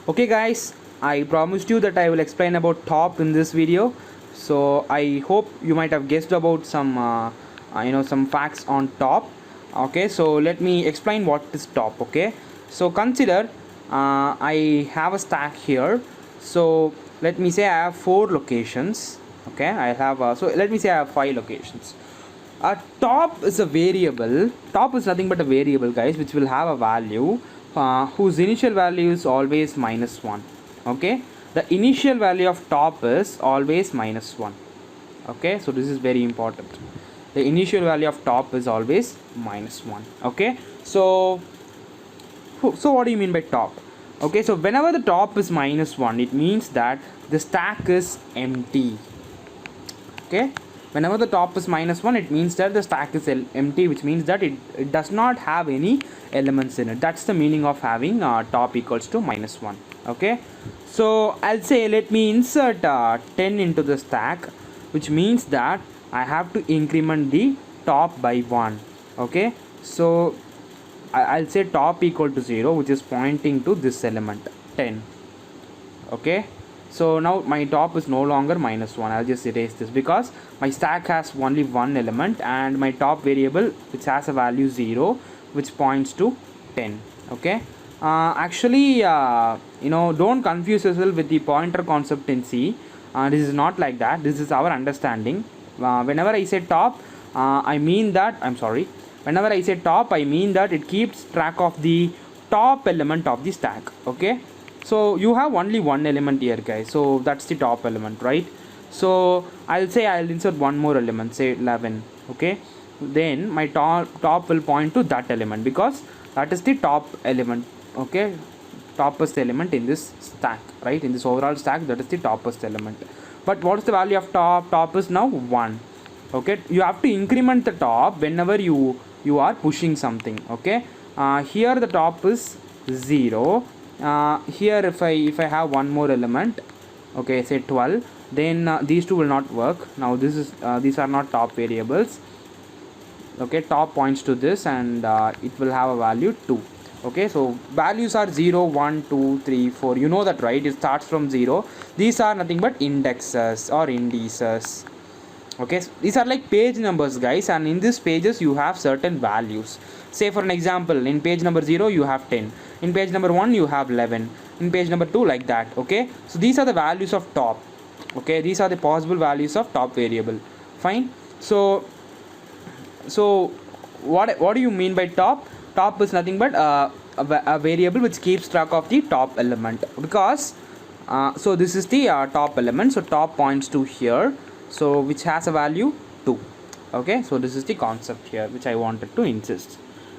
Okay guys, I promised you that I will explain about top in this video. So I hope you might have guessed about some some facts on top. Okay, so let me explain what is top. Okay, so consider I have a stack here. So let me say I have 4 locations. Okay, I have so let me say I have 5 locations. Top is a variable. Top is nothing but a variable, guys, which will have a value whose initial value is always -1. Okay, the initial value of top is always -1. Okay, so this is very important. The initial value of top is always -1. Okay, so what do you mean by top? Okay, so whenever the top is -1, it means that the stack is empty. Okay, whenever the top is -1, it means that the stack is empty, which means that it does not have any elements in it. That's the meaning of having top equals to -1. Okay, so I'll say let me insert 10 into the stack, which means that I have to increment the top by 1. Okay, so I'll say top equal to 0, which is pointing to this element 10. Okay, so now my top is no longer -1. I'll just erase this because my stack has only one element and my top variable which has a value 0, which points to 10. Okay, actually don't confuse yourself with the pointer concept in C. This is not like that. This is our understanding. Whenever I say top, I mean that whenever I say top, I mean that it keeps track of the top element of the stack. Okay, so you have only one element here, guys, so that's the top element, right? So I'll say I'll insert one more element, say 11. Okay, then my top will point to that element because that is the top element. Okay, topmost element in this stack, right? In this overall stack, that is the topmost element. But what is the value of top is now 1. Okay, you have to increment the top whenever you are pushing something. Okay, here the top is 0. Here if I have one more element, okay, say 12, then these two will not work. Now these are not top variables. Okay, top points to this and it will have a value 2. Okay, so values are 0, 1, 2, 3, 4. You know that, right? It starts from 0. These are nothing but indexes or indices. Okay, so these are like page numbers, guys, and in these pages you have certain values. Say for an example, in page number 0 you have 10, in page number 1 you have 11, in page number 2, like that. Okay, so these are the values of top. Okay, these are the possible values of top variable. Fine. So what do you mean by top? Top is nothing but a variable which keeps track of the top element, because so this is the top element, so top points to here, so which has a value 2. Okay, so this is the concept here which I wanted to insist.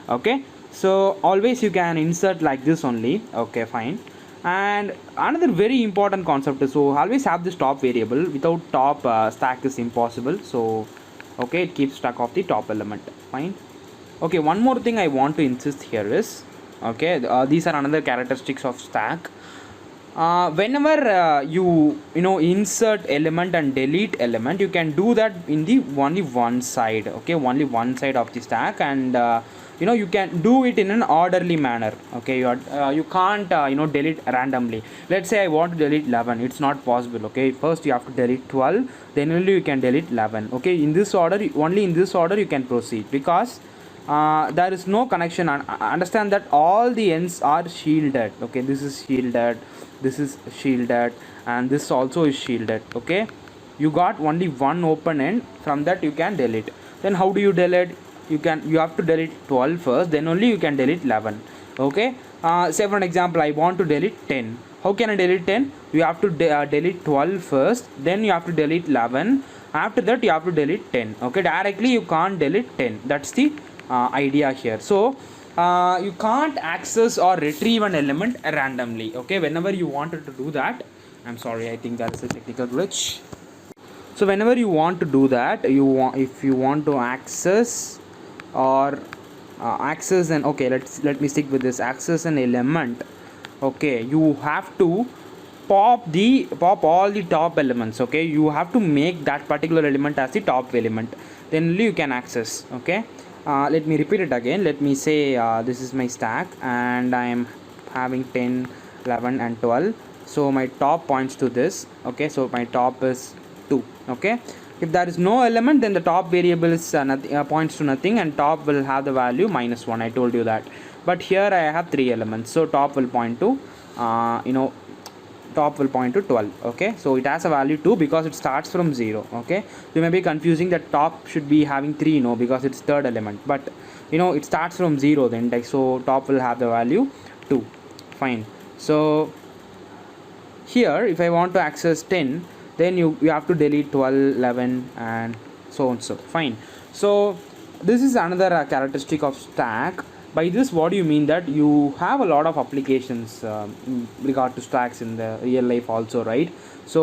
Okay, so always you can insert like this only. Okay, fine. And another very important concept is, so always have this top variable. Without top, stack is impossible. So okay, it keeps track of the top element. Fine. Okay, one more thing I want to insist here is, okay, these are another characteristics of stack. Whenever you insert element and delete element, you can do that in the only one side. Okay, only one side of the stack, and you can do it in an orderly manner. Okay, you can't delete randomly. Let's say I want to delete 11, it's not possible. Okay, first you have to delete 12, then only you can delete 11. Okay, in this order, only in this order you can proceed, because there is no connection. Understand that all the ends are shielded. Okay, this is shielded, this is shielded, and this also is shielded. Okay, you got only one open end, from that you can delete. Then how do you delete? You have to delete 12 first, then only you can delete 11. Okay, say for an example, I want to delete 10. How can I delete 10? You have to delete 12 first, then you have to delete 11. After that you have to delete 10. Okay, directly you can't delete 10. That's the idea here. So you can't access or retrieve an element randomly. Okay, whenever you wanted to do that, I'm sorry, I think that is a technical glitch. So whenever you want to do that, if you want to access or access, and okay, let me stick with this, access an element. Okay, you have to pop all the top elements. Okay, you have to make that particular element as the top element, then only you can access. Okay, let me repeat it again. Let me say this is my stack and I am having 10 11 and 12. So my top points to this. Okay, so my top is 2. Okay, if there is no element, then the top variable is nothing, points to nothing, and top will have the value -1. I told you that. But here I have 3 elements, so top will point to top will point to 12. Okay, so it has a value 2 because it starts from 0. Okay, you may be confusing that top should be having 3, no, because it's third element, but it starts from 0, the index, so top will have the value 2. Fine. So here if I want to access 10, then you have to delete 12, 11 and so on. So fine. So this is another characteristic of stack. By this, what do you mean? That you have a lot of applications in regard to stacks in the real life also, right? So